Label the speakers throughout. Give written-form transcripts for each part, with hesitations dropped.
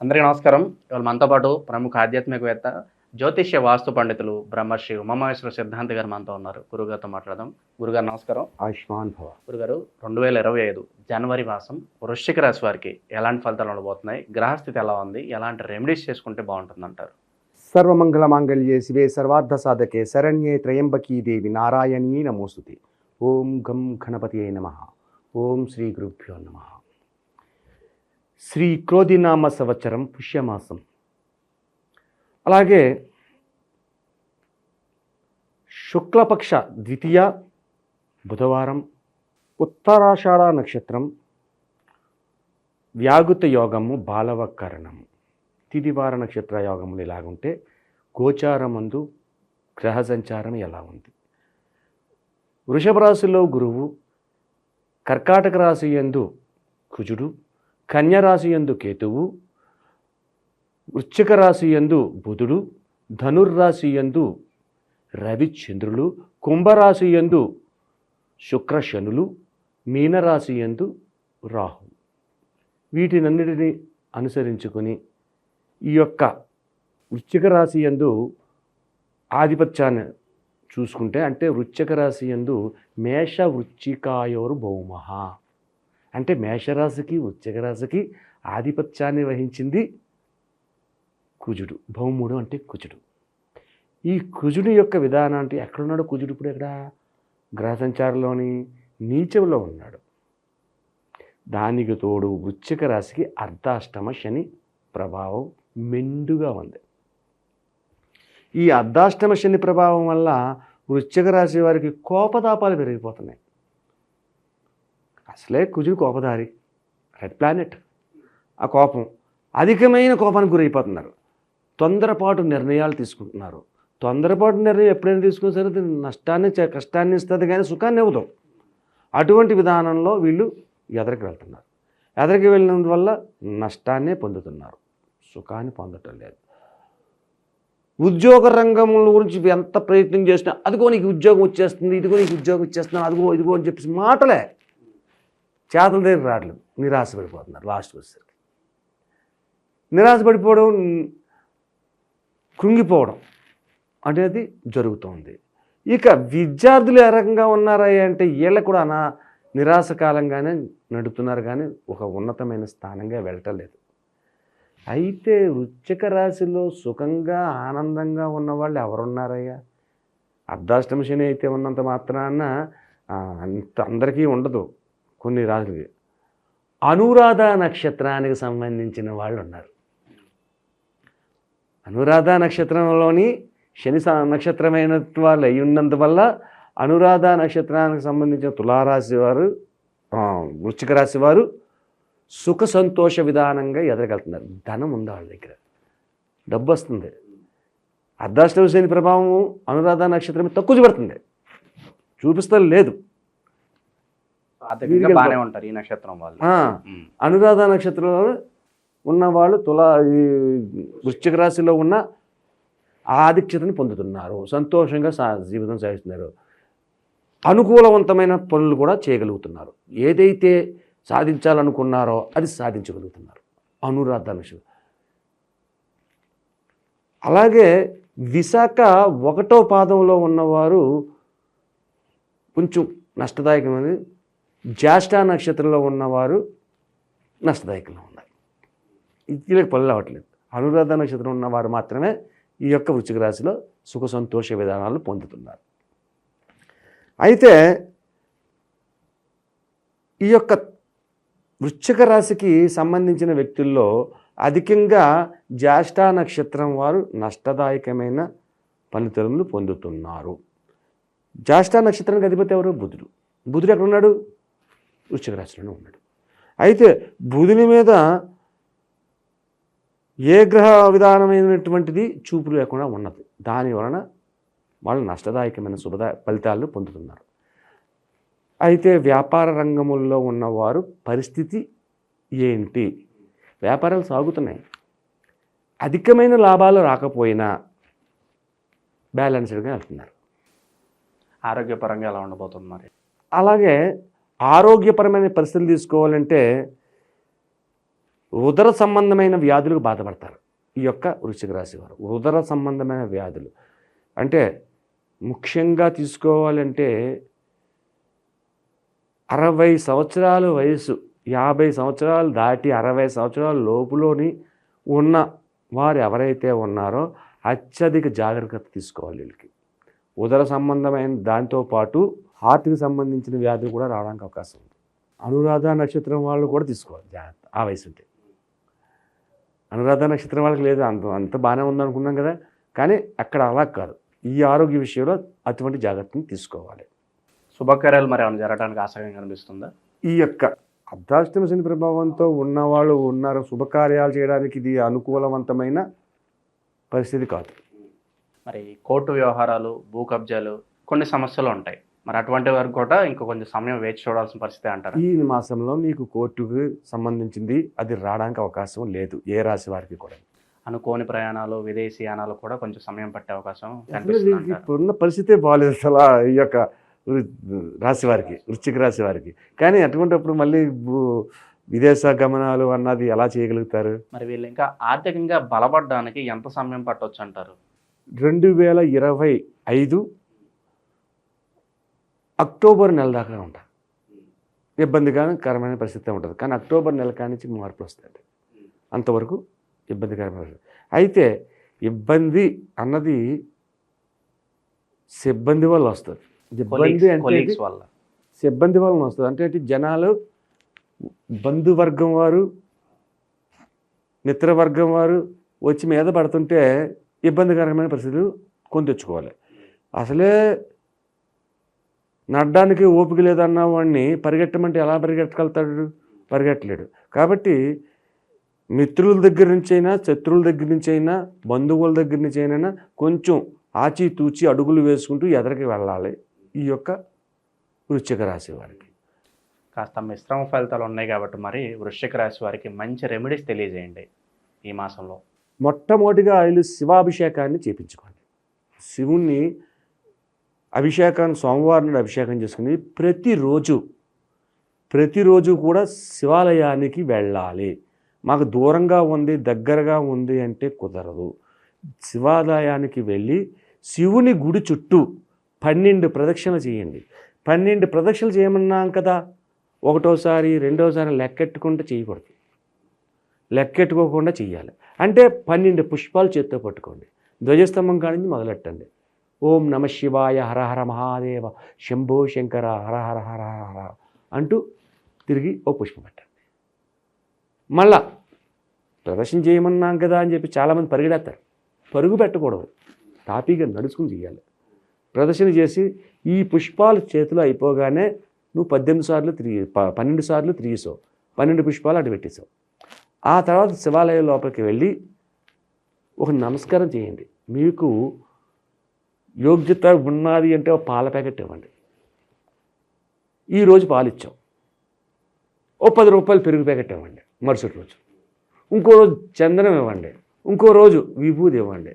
Speaker 1: అందరికీ నమస్కారం. ఇవాళ మనతో పాటు ప్రముఖ ఆధ్యాత్మికవేత్త, జ్యోతిష్య వాస్తు పండితులు బ్రహ్మశ్రీ ఉమామహేశ్వర సిద్ధాంతి గారు మనతో ఉన్నారు. గురుగారితో మాట్లాడదాం. గురుగారు నమస్కారం.
Speaker 2: ఆయుష్మాన్ భవ.
Speaker 1: గురుగారు 2025 జనవరి మాసం వృశ్చిక రాశి వారికి ఎలాంటి ఫలితాలు ఉండబోతున్నాయి? గ్రహస్థితి ఎలా ఉంది? ఎలాంటి రెమెడీస్ చేసుకుంటే బాగుంటుందంటారు?
Speaker 2: సర్వమంగళ మాంగళ్యే శివే సర్వార్థ సాధకే శరణ్యే త్రయంబకీ దేవి నారాయణీ నమోస్తుతే. ఓం గం గణపతియే నమః. ఓం శ్రీ గురుభ్యో నమః. శ్రీ క్రోధినామ సంవత్సరం పుష్యమాసం, అలాగే శుక్లపక్ష ద్వితీయ బుధవారం, ఉత్తరాషాఢ నక్షత్రం, వ్యాగుత యోగము, బాలవకరణము, తిదివార నక్షత్ర యోగములు ఇలాగుంటే గోచారమందు గ్రహ సంచారం ఎలా ఉంది? వృషభ రాశిలో గురువు, కర్కాటక రాశి యందు కుజుడు, కన్య రాశి యందు కేతువు, వృశ్చిక రాశి యందు బుధుడు, ధనుర్రాశి యందు రవిచంద్రులు, కుంభరాశి యందు శుక్ర శనులు, మీనరాశి యందు రాహు. వీటినన్నిటినీ అనుసరించుకొని ఈ యొక్క వృశ్చిక రాశి యందు ఆధిపత్యాన్ని చూసుకుంటే, అంటే వృశ్చిక రాశి యందు మేష వృశ్చికాయోరు భౌమః, అంటే మేషరాశికి వృశ్చిక రాశికి ఆధిపత్యాన్ని వహించింది కుజుడు. భౌముడు అంటే కుజుడు. ఈ కుజుడు యొక్క విధానం అంటే ఎక్కడున్నాడు కుజుడు? ఇప్పుడు ఎక్కడ? గ్రహ సంచారంలోని నీచంలో ఉన్నాడు. దానికి తోడు వృశ్చిక రాశికి అర్ధాష్టమ శని ప్రభావం మెండుగా ఉంది. ఈ అర్ధాష్టమ శని ప్రభావం వల్ల వృశ్చిక రాశి వారికి కోపతాపాలు పెరిగిపోతున్నాయి. అసలే కుజుడు కోపదారి, రెడ్ ప్లానెట్. ఆ కోపం, అధికమైన కోపానికి గురైపోతున్నారు. తొందరపాటు నిర్ణయాలు తీసుకుంటున్నారు. తొందరపాటు నిర్ణయం ఎప్పుడైనా తీసుకున్నా సరే నష్టాన్ని కష్టాన్ని ఇస్తుంది, కానీ సుఖాన్ని ఇవ్వదు. అటువంటి విధానంలో వీళ్ళు ఎదరికి వెళ్తున్నారు. ఎదరికి వెళ్ళినందువల్ల నష్టాన్నే పొందుతున్నారు, సుఖాన్ని పొందటం లేదు. ఉద్యోగ రంగం గురించి ఎంత ప్రయత్నం చేసినా అదిగో నీకు ఉద్యోగం వచ్చేస్తుంది, ఇదిగో నీకు ఉద్యోగం వచ్చేస్తున్నాను, అదిగో ఇదిగో అని చెప్పేసి మాటలే, చేతుల దగ్గర రావట్లేదు. నిరాశపడిపోతున్నారు. లాస్ట్ వచ్చేసరికి నిరాశపడిపోవడం, కృంగిపోవడం అనేది జరుగుతుంది. ఇక విద్యార్థులు ఏ రకంగా ఉన్నారా అంటే వీళ్ళకు కూడా నిరాశకాలంగానే నడుపుతున్నారు, కానీ ఒక ఉన్నతమైన స్థానంగా వెళ్ళటం లేదు. అయితే వృశ్చిక రాశిలో సుఖంగా ఆనందంగా ఉన్నవాళ్ళు ఎవరున్నారయ్యా? అర్ధాష్టమ శని అయితే ఉన్నంత మాత్రాన అంత అందరికీ ఉండదు. కొన్ని రాశులకి అనురాధ నక్షత్రానికి సంబంధించిన వాళ్ళు ఉన్నారు. అనురాధ నక్షత్రంలోని శని నక్షత్రమైన వాళ్ళు అయి ఉన్నందువల్ల అనురాధ నక్షత్రానికి సంబంధించిన తులారాశి వారు, వృశ్చిక రాశి వారు సుఖ సంతోష విధానంగా ఎదగలుగుతున్నారు. ధనం ఉంది వాళ్ళ దగ్గర, డబ్బు వస్తుంది. అర్ధాష్టమ శని ప్రభావం అనురాధ నక్షత్రం తక్కువ చూపెడుతుంది, చూపిస్తా లేదు.
Speaker 1: ఉంటారు ఈ నక్షత్రం వాళ్ళు.
Speaker 2: అనురాధ నక్షత్రంలో ఉన్నవాళ్ళు ఈ వృశ్చిక రాశిలో ఉన్న ఆధిక్యతని పొందుతున్నారు, సంతోషంగా జీవితం సాగిస్తున్నారు, అనుకూలవంతమైన పనులు కూడా చేయగలుగుతున్నారు. ఏదైతే సాధించాలనుకున్నారో అది సాధించగలుగుతున్నారు అనురాధ నక్షత్రం. అలాగే విశాఖ 1వ పాదంలో ఉన్నవారు కొంచెం నష్టదాయకమైనది. జ్యేష్ఠ నక్షత్రంలో ఉన్నవారు నష్టదాయకంగా ఉన్నారు. వీళ్ళకి పనులు అవ్వట్లేదు. అనురాధ నక్షత్రం ఉన్నవారు మాత్రమే ఈ యొక్క వృశ్చిక రాశిలో సుఖ సంతోష విధానాలు పొందుతున్నారు. అయితే ఈ యొక్క వృశ్చిక రాశికి సంబంధించిన వ్యక్తుల్లో అధికంగా జ్యేష్ఠ నక్షత్రం వారు నష్టదాయకమైన ఫలితాలను పొందుతున్నారు. జ్యేష్ఠ నక్షత్రానికి అధిపతి ఎవరు? బుధుడు. బుధుడు ఎక్కడ ఉన్నాడు? వృశ్చిక రాశిలోనే ఉన్నాడు. అయితే బుధుని మీద ఏ గ్రహ విధానమైనటువంటిది చూపు లేకుండా ఉన్నది. దాని వలన వాళ్ళు నష్టదాయకమైన ఫలితాలను పొందుతున్నారు. అయితే వ్యాపార రంగముల్లో ఉన్నవారు పరిస్థితి ఏంటి? వ్యాపారాలు సాగుతున్నాయి, అధికమైన లాభాలు రాకపోయినా బ్యాలెన్స్డ్గా వెళ్తున్నారు.
Speaker 1: ఆరోగ్యపరంగా ఎలా ఉండబోతుంది మరి?
Speaker 2: అలాగే ఆరోగ్యపరమైన పరిస్థితులు తీసుకోవాలంటే ఉదర సంబంధమైన వ్యాధులకు బాధపడతారు ఈ యొక్క వృశ్చిక రాశి వారు. ఉదర సంబంధమైన వ్యాధులు అంటే ముఖ్యంగా తీసుకోవాలంటే 60 సంవత్సరాల వయసు, 50 సంవత్సరాలు దాటి 60 సంవత్సరాల లోపులోని ఉన్న వారు ఎవరైతే ఉన్నారో అత్యధిక జాగ్రత్త తీసుకోవాలి. వీళ్ళకి ఉదర సంబంధమైన దాంతోపాటు హార్ట్కి సంబంధించిన వ్యాధులు కూడా రావడానికి అవకాశం ఉంది. అనురాధ నక్షత్రం వాళ్ళు కూడా తీసుకోవాలి జాగ్రత్త ఆ వయసు ఉంటే. అనురాధ నక్షత్రం వాళ్ళకి లేదు, అంత బాగానే ఉందనుకున్నాం కదా, కానీ అక్కడ అలా కాదు. ఈ ఆరోగ్య విషయంలో అటువంటి జాగ్రత్తని తీసుకోవాలి.
Speaker 1: శుభకార్యాలు మరి ఏమైనా జరగడానికి ఆసక్తి కనిపిస్తుందా?
Speaker 2: ఈ యొక్క అర్ధాష్టమ శని ప్రభావంతో ఉన్నవాళ్ళు ఉన్నారు, శుభకార్యాలు చేయడానికి ఇది అనుకూలవంతమైన పరిస్థితి కాదు.
Speaker 1: మరి కోర్టు వ్యవహారాలు, భూ కబ్జాలు కొన్ని సమస్యలు ఉంటాయి. మరి అటువంటి వరకు కూడా ఇంకా కొంచెం సమయం వేచి చూడాల్సిన పరిస్థితి అంటారు.
Speaker 2: ఈ మాసంలో నీకు కోర్టుకు సంబంధించింది అది రావడానికి అవకాశం లేదు ఏ రాశి వారికి కూడా.
Speaker 1: అనుకోని ప్రయాణాలు, విదేశీయానాలు కూడా కొంచెం సమయం పట్టే అవకాశం కనిపిస్తుంది.
Speaker 2: ఇప్పుడున్న పరిస్థితే బాగాలేదు అసలు ఈ యొక్క రాశి వారికి, వృశ్చిక రాశి వారికి. కానీ అటువంటిప్పుడు మళ్ళీ విదేశ గమనాలు అన్నది ఎలా చేయగలుగుతారు?
Speaker 1: మరి వీళ్ళు ఇంకా ఆర్థికంగా బలపడడానికి ఎంత సమయం పట్టవచ్చు అంటారు?
Speaker 2: 2025 అక్టోబర్ నెల దాకా ఉంటారు. ఇబ్బందికరమైన పరిస్థితి ఉంటుంది. కానీ అక్టోబర్ నెల కానించి మార్పులు వస్తాయి. అంతవరకు ఇబ్బందికరమైన. అయితే ఇబ్బంది అన్నది సిబ్బంది వల్ల వస్తుంది. ఇబ్బంది అంటే సిబ్బంది వలన వస్తుంది. అంటే జనాలు, బంధువర్గం వారు, మిత్రవర్గం వారు వచ్చి మీద పడుతుంటే ఇబ్బందికరమైన పరిస్థితులు కొని తెచ్చుకోవాలి. అసలే నడడానికి ఓపిక లేదన్న వాడిని పరిగెట్టమంటే ఎలా పరిగెట్టగలుగుతాడు? పరిగెట్టలేడు. కాబట్టి మిత్రుల దగ్గర నుంచి అయినా, శత్రువుల దగ్గర నుంచి అయినా, బంధువుల దగ్గర నుంచి అయినా కొంచెం ఆచితూచి అడుగులు వేసుకుంటూ ఎదరికి వెళ్ళాలి ఈ యొక్క వృశ్చిక రాశి వారికి.
Speaker 1: కాస్త మిశ్రమ ఫలితాలు ఉన్నాయి కాబట్టి మరి వృశ్చిక రాశి వారికి మంచి రెమెడీస్ తెలియజేయండి ఈ మాసంలో.
Speaker 2: మొట్టమొదటిగా వీళ్ళు శివాభిషేకాన్ని చేయించుకోండి. శివుణ్ణి అభిషేకాన్ని సోమవారం నాడు అభిషేకం చేసుకుని ప్రతిరోజు కూడా శివాలయానికి వెళ్ళాలి. మాకు దూరంగా ఉంది, దగ్గరగా ఉంది అంటే కుదరదు. శివాలయానికి వెళ్ళి శివుని గుడి చుట్టూ 12 ప్రదక్షిణలు చేయండి. 12 ప్రదక్షిణలు చేయమన్నాం కదా, ఒకటోసారి రెండోసారి లెక్కెట్టుకుంటే చేయకూడదు. లెక్కెట్టుకోకుండా చెయ్యాలి. అంటే 12 పుష్పాలు చేత్తో పట్టుకోండి. ధ్వజస్తంభం కాడి నుంచి మొదలెట్టండి. ఓం నమ శివాయ, హర హర మహాదేవ, శంభో శంకర, హర హర హర హర అంటూ తిరిగి ఓ పుష్పం పెట్టండి. మళ్ళా ప్రదర్శన చేయమన్నాం కదా అని చెప్పి చాలామంది పరిగెడతారు. పరుగు పెట్టకూడదు, తాపీగా నడుచుకుని చేయాలి. ప్రదర్శన చేసి ఈ పుష్పాలు చేతిలో అయిపోగానే నువ్వు 12 సార్లు తిరిగేసావు. 12 పుష్పాలు అటు పెట్టేసావు. ఆ తర్వాత శివాలయం లోపలికి వెళ్ళి ఒక నమస్కారం చేయండి. మీకు యోగ్యత ఉన్నది అంటే ఒక పాల ప్యాకెట్ ఇవ్వండి. ఈరోజు పాలు ఇచ్చాం, ఓ 10 రూపాయలు పెరుగు ప్యాకెట్ ఇవ్వండి. మరుసటి రోజు ఇంకో రోజు చందనం ఇవ్వండి. ఇంకో రోజు విభూది ఇవ్వండి.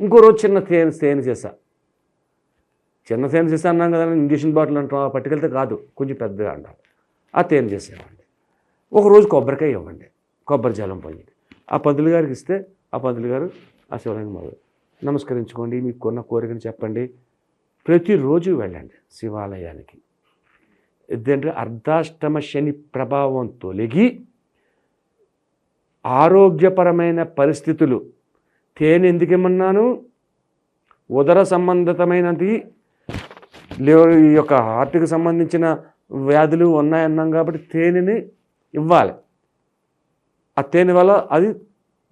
Speaker 2: ఇంకో రోజు చిన్న తేనె చేసా అన్నాం కదా, ఇంజక్షన్ బాటిల్ అంటాం, పట్టుకెళ్తే కాదు, కొంచెం పెద్దగా అంటాం. ఆ తేనె చేసా ఇవ్వండి. ఒకరోజు కొబ్బరికాయ ఇవ్వండి, కొబ్బరి జలం పొంది ఆ పంతులు గారికి ఇస్తే ఆ పంతులు గారు ఆ శివలింగం మొదలు నమస్కరించుకోండి, మీకు కొన్న కోరికను చెప్పండి. ప్రతిరోజు వెళ్ళండి శివాలయానికి. ఎందుకంటే అర్ధాష్టమ శని ప్రభావం తొలగి ఆరోగ్యపరమైన పరిస్థితులు. తేనె ఎందుకు ఇమ్మన్నాను? ఉదర సంబంధితమైనది, ఈ యొక్క హార్ట్కి సంబంధించిన వ్యాధులు ఉన్నాయన్నాం కాబట్టి తేనెని ఇవ్వాలి. ఆ తేనె వల్ల అది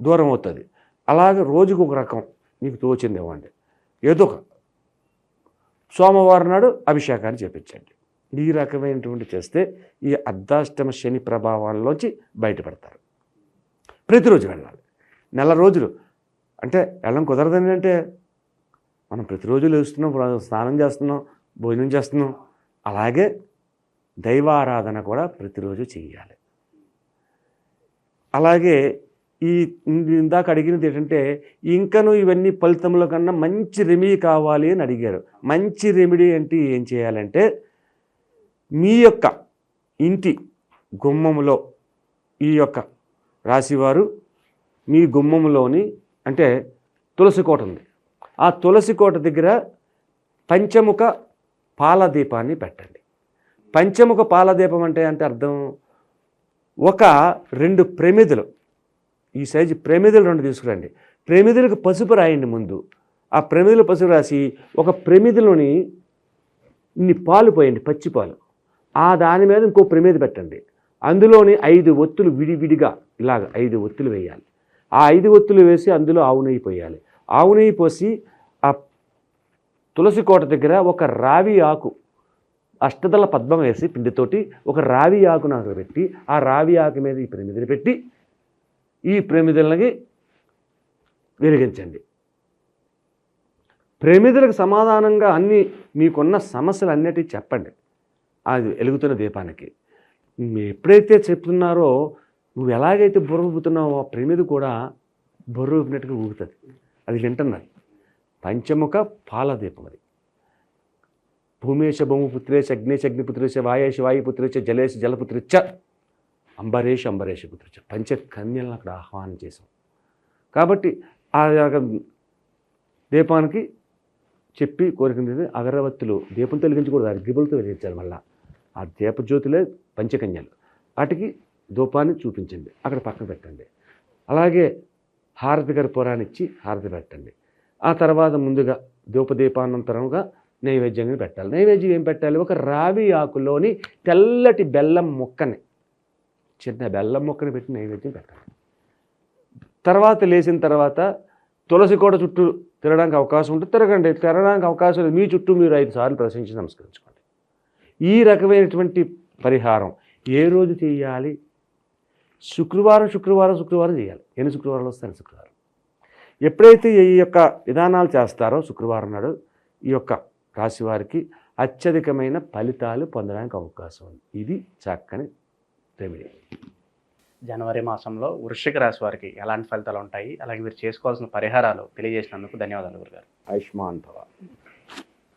Speaker 2: దూరం అవుతుంది. అలాగే రోజుకు ఒక రకం మీకు తోచింది ఇవ్వండి. ఏదో ఒక సోమవారం నాడు అభిషేకాన్ని చేపించండి. ఈ రకమైనటువంటి చేస్తే ఈ అర్ధాష్టమ శని ప్రభావాల్లోంచి బయటపడతారు. ప్రతిరోజు వెళ్ళాలి. నెల రోజులు అంటే వెళ్ళడం కుదరదని అంటే మనం ప్రతిరోజు లేస్తున్నాం, స్నానం చేస్తున్నాం, భోజనం చేస్తున్నాం. అలాగే దైవారాధన కూడా ప్రతిరోజు చేయాలి. అలాగే ఈ ఇందాక అడిగినది ఏంటంటే ఇంకను ఇవన్నీ ఫలితంలో కన్నా మంచి రెమెడీ కావాలి అని అడిగారు. మంచి రెమెడీ అంటే ఏం చేయాలంటే మీ యొక్క ఇంటి గుమ్మములో ఈ యొక్క రాశివారు మీ గుమ్మంలోని అంటే తులసి కోట ఉంది, ఆ తులసి కోట దగ్గర పంచముఖ పాలదీపాన్ని పెట్టండి. పంచముఖ పాలదీపం అంటే అర్థం, ఒక 2 ప్రమిదలు, ఈ సైజు ప్రమిదలు 2 తీసుకురండి. ప్రమిదలకు పసుపు రాయండి ముందు. ఆ ప్రమిదలు పసుపు రాసి ఒక ప్రమిదలోని ఇన్ని పాలు పోయండి, పచ్చి పాలు. ఆ దాని మీద ఇంకో ప్రమిద పెట్టండి. అందులోని 5 ఒత్తులు విడివిడిగా ఇలాగ 5 ఒత్తులు వేయాలి. ఆ 5 ఒత్తులు వేసి అందులో ఆవు నెయ్యి పోయాలి. ఆవు నెయ్యి పోసి ఆ తులసి కోట దగ్గర ఒక రావి ఆకు, అష్టదళ పద్మం వేసి పిండితోటి ఒక రావి ఆకును అక్కడ పెట్టి, ఆ రావి ఆకు మీద ఈ ప్రమిదలు పెట్టి ఈ ప్రమిదలకి వెలిగించండి. ప్రమిదలకు సమాధానంగా అన్ని మీకున్న సమస్యలు అన్నిటి చెప్పండి అది వెలుగుతున్న దీపానికి. ఎప్పుడైతే చెప్తున్నారో, నువ్వు ఎలాగైతే బుర్ర ఊపుతున్నావో ఆ ప్రమిద కూడా బుర్ర ఊపినట్టుగా ఊగుతుంది. అది వింటున్నది. పంచముఖ పాలదీపం అది. భూమేశ భూమిపుత్రేశ అగ్నేశ అగ్నిపుత్రేశ వాయేశ వాయుపుత్రేశ జలేశ జలపుత్రిచ్చ అంబరేష అంబరేష పుత్రిచ్చ పంచకన్యలను అక్కడ ఆహ్వానం చేశాం. కాబట్టి ఆ దీపానికి చెప్పి కోరికింది అగరవత్తులు దీపంతో వెలిగించకూడదు, అగ్గిపులతో వెలిగించాలి. మళ్ళీ ఆ దీపజ్యోతులే పంచకన్యలు. వాటికి ధూపాన్ని చూపించండి, అక్కడ పక్కన పెట్టండి. అలాగే హారతి కర్పూరాన్ని ఇచ్చి హారతి పెట్టండి. ఆ తర్వాత ముందుగా ధూపదీపానంతరంగా నైవేద్యంగా పెట్టాలి. నైవేద్యం ఏం పెట్టాలి? ఒక రావి ఆకులోని తెల్లటి బెల్లం ముక్కని, చిన్న బెల్లం ముక్కని పెట్టి నైవేద్యం పెట్టాలి. తర్వాత లేచిన తర్వాత తులసి కోట చుట్టూ తిరగడానికి అవకాశం ఉంటే తిరగండి. తిరగడానికి అవకాశం లేదు, మీ చుట్టూ మీరు 5 సార్లు ప్రదక్షించి నమస్కరించుకోండి. ఈ రకమైనటువంటి పరిహారం ఏ రోజు చేయాలి? శుక్రవారం చేయాలి. ఎన్ని శుక్రవారాలు వస్తాయి? శుక్రవారం. ఎప్పుడైతే ఈ యొక్క విధానాలు చేస్తారో శుక్రవారం నాడు ఈ యొక్క రాశి వారికి అత్యధికమైన ఫలితాలు పొందడానికి అవకాశం ఉంది. ఇది చక్కని రెమెడీ.
Speaker 1: జనవరి మాసంలో వృశ్చిక రాశి వారికి ఎలాంటి ఫలితాలు ఉంటాయి, అలాగే మీరు చేసుకోవాల్సిన పరిహారాలు తెలియజేసినందుకు ధన్యవాదాలు గురుగారు.
Speaker 2: ఆయుష్మాన్ భవ.